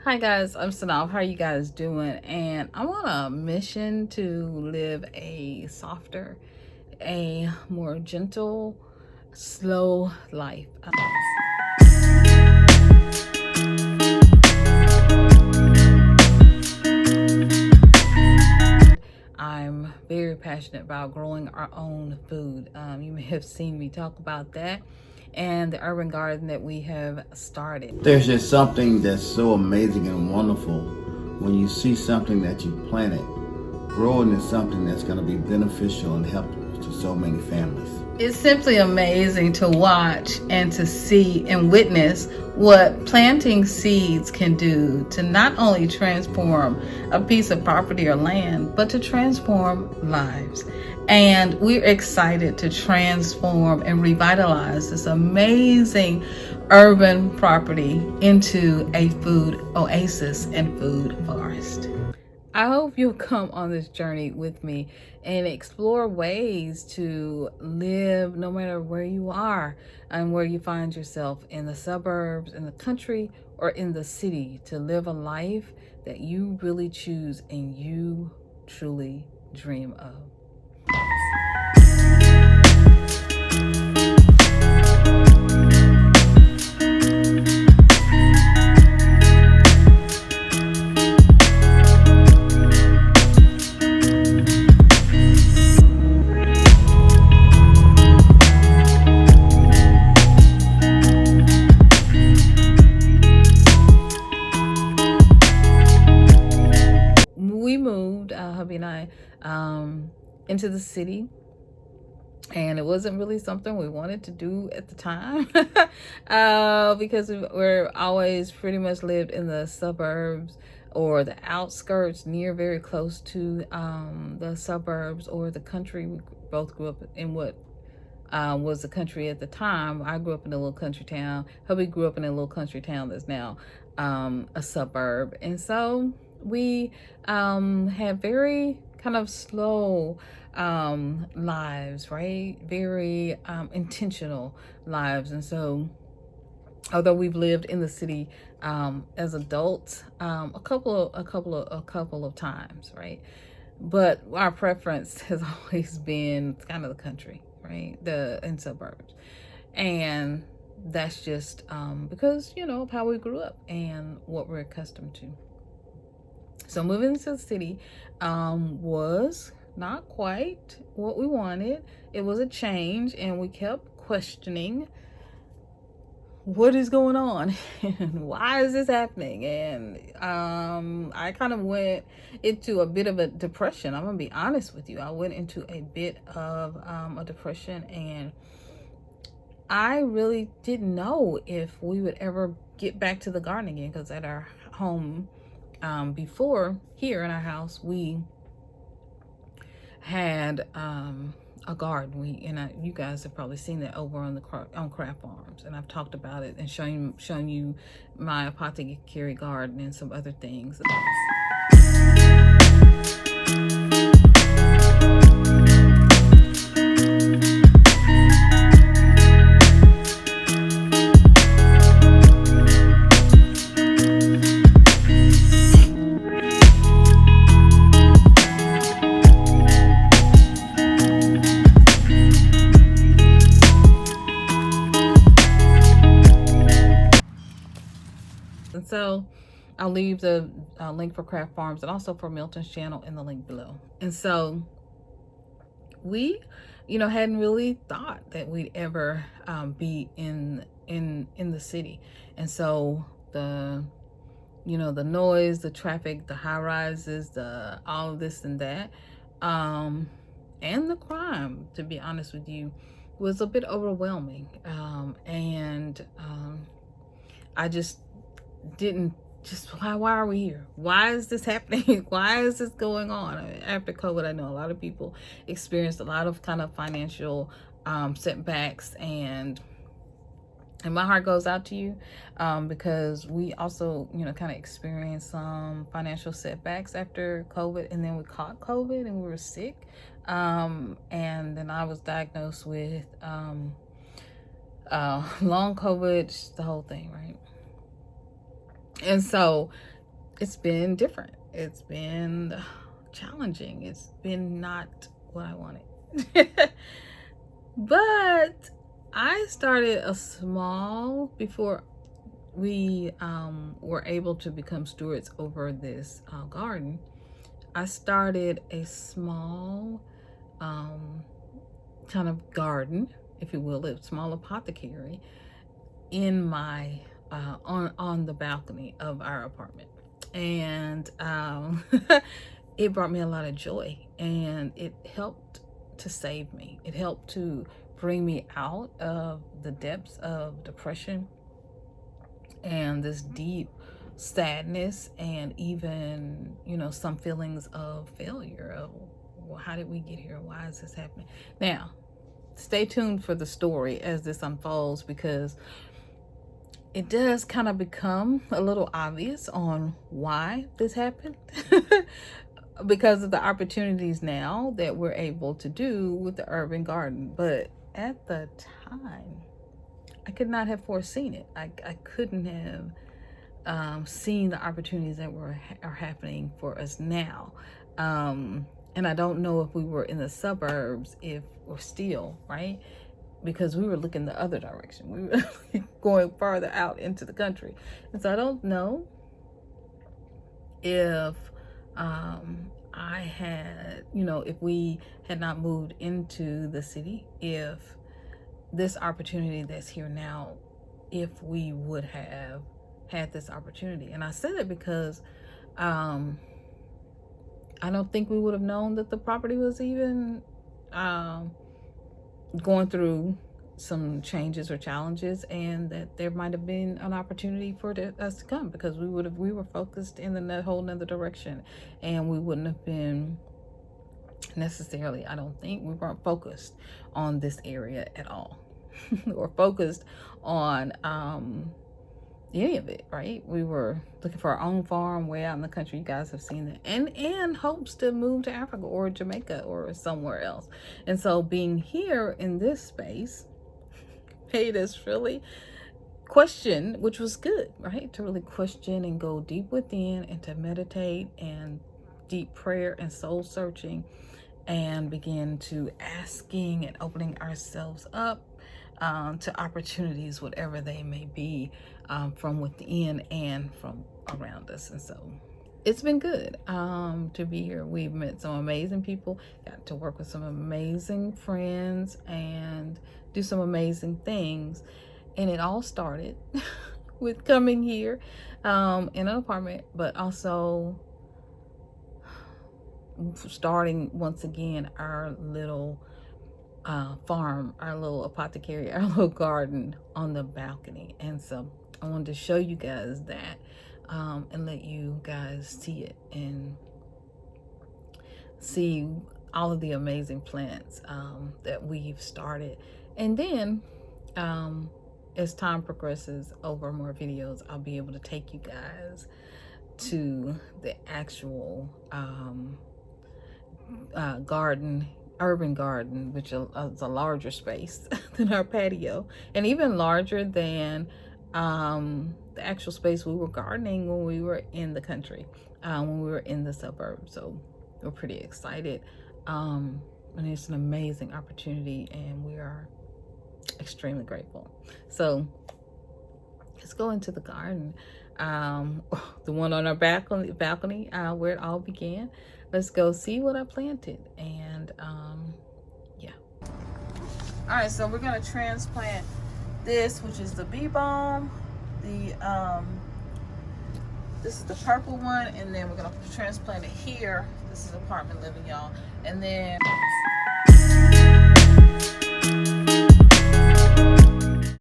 Hi guys, I'm Synolve. How are you guys doing? And I'm on a mission to live a softer, a more gentle, slow life. I'm very passionate about growing our own food. You may have seen me talk about that and the urban garden that we have started. There's just something that's so amazing and wonderful when you see something that you planted growing into something that's going to be beneficial and helpful to so many families. It's simply amazing to watch and to see and witness what planting seeds can do to not only transform a piece of property or land, but to transform lives. And we're excited to transform and revitalize this amazing urban property into a food oasis and food forest. I hope you'll come on this journey with me and explore ways to live no matter where you are and where you find yourself, in the suburbs, in the country, or in the city, to live a life that you really choose and you truly dream of. We moved, hubby and I, into the city, and it wasn't really something we wanted to do at the time because we're always pretty much lived in the suburbs or the outskirts, near very close to the suburbs or the country. We both grew up in what was the country at the time. I grew up in a little country town. Hubby grew up in a little country town that's now a suburb. And so we had very kind of slow lives, right? Very intentional lives. And so although we've lived in the city as adults a couple of times, right? But our preference has always been kind of the country, right? In suburbs. And that's just because, of how we grew up and what we're accustomed to. So moving into the city was not quite what we wanted. It was a change, and we kept questioning what is going on and why is this happening. And I kind of went into a bit of a depression. I'm gonna be honest with you. I went into a bit of a depression, and I really didn't know if we would ever get back to the garden again, because at our home before, here in our house, we had a garden. You guys have probably seen that over on Craft Farms, and I've talked about it and shown you my apothecary garden and some other things. And so I'll leave the link for Craft Farms and also for Milton's channel in the link below. And so we, hadn't really thought that we'd ever be in the city. And so the noise, the traffic, the high rises, all of this and that, and the crime, to be honest with you, was a bit overwhelming. I just didn't why are we here? Why is this happening? Why is this going on? After COVID, I know a lot of people experienced a lot of kind of financial setbacks, and my heart goes out to you because we also kind of experienced some financial setbacks after COVID, and then we caught COVID and we were sick, and then I was diagnosed with long COVID, the whole thing, right? And so it's been different. It's been challenging. It's been not what I wanted. But I started a small, before we were able to become stewards over this garden, I started a small kind of garden, if you will, a small apothecary in my on the balcony of our apartment. And it brought me a lot of joy, and it helped to save me. It helped to bring me out of the depths of depression and this deep sadness, and even, you know, some feelings of failure of, well, how did we get here? Why is this happening? Now, stay tuned for the story as this unfolds, because it does kind of become a little obvious on why this happened. Because of the opportunities now that we're able to do with the urban garden. But at the time, I could not have foreseen it. I couldn't have seen the opportunities that are happening for us now. And I don't know if we were in the suburbs, if we're still, right? Because we were looking the other direction. We were going farther out into the country. And so I don't know if I had, you know, if we had not moved into the city, if this opportunity that's here now, if we would have had this opportunity. And I said it because I don't think we would have known that the property was even going through some changes or challenges, and that there might have been an opportunity for us to come, because we were focused in the whole nother direction, and we wouldn't have been necessarily, I don't think, we weren't focused on this area at all or focused on any of it, right? We were looking for our own farm way out in the country. You guys have seen that, and hopes to move to Africa or Jamaica or somewhere else. And so being here in this space made us really question, which was good, right? To really question and go deep within, and to meditate and deep prayer and soul searching, and begin to asking and opening ourselves up to opportunities, whatever they may be, from within and from around us. And so it's been good to be here. We've met some amazing people, got to work with some amazing friends, and do some amazing things. And it all started with coming here in an apartment, but also starting once again our little farm, our little apothecary, our little garden on the balcony. And so I wanted to show you guys that and let you guys see it and see all of the amazing plants that we've started. And then as time progresses, over more videos, I'll be able to take you guys to the actual garden, urban garden, which is a larger space than our patio, and even larger than the actual space we were gardening when we were in the country, when we were in the suburbs. So we're pretty excited, and it's an amazing opportunity, and we are extremely grateful. So let's go into the garden, the one on our balcony where it all began. Let's go see what I planted. And yeah. All right, so we're gonna transplant this, which is the bee balm. This is the purple one, and then we're gonna transplant it here. This is apartment living, y'all. And then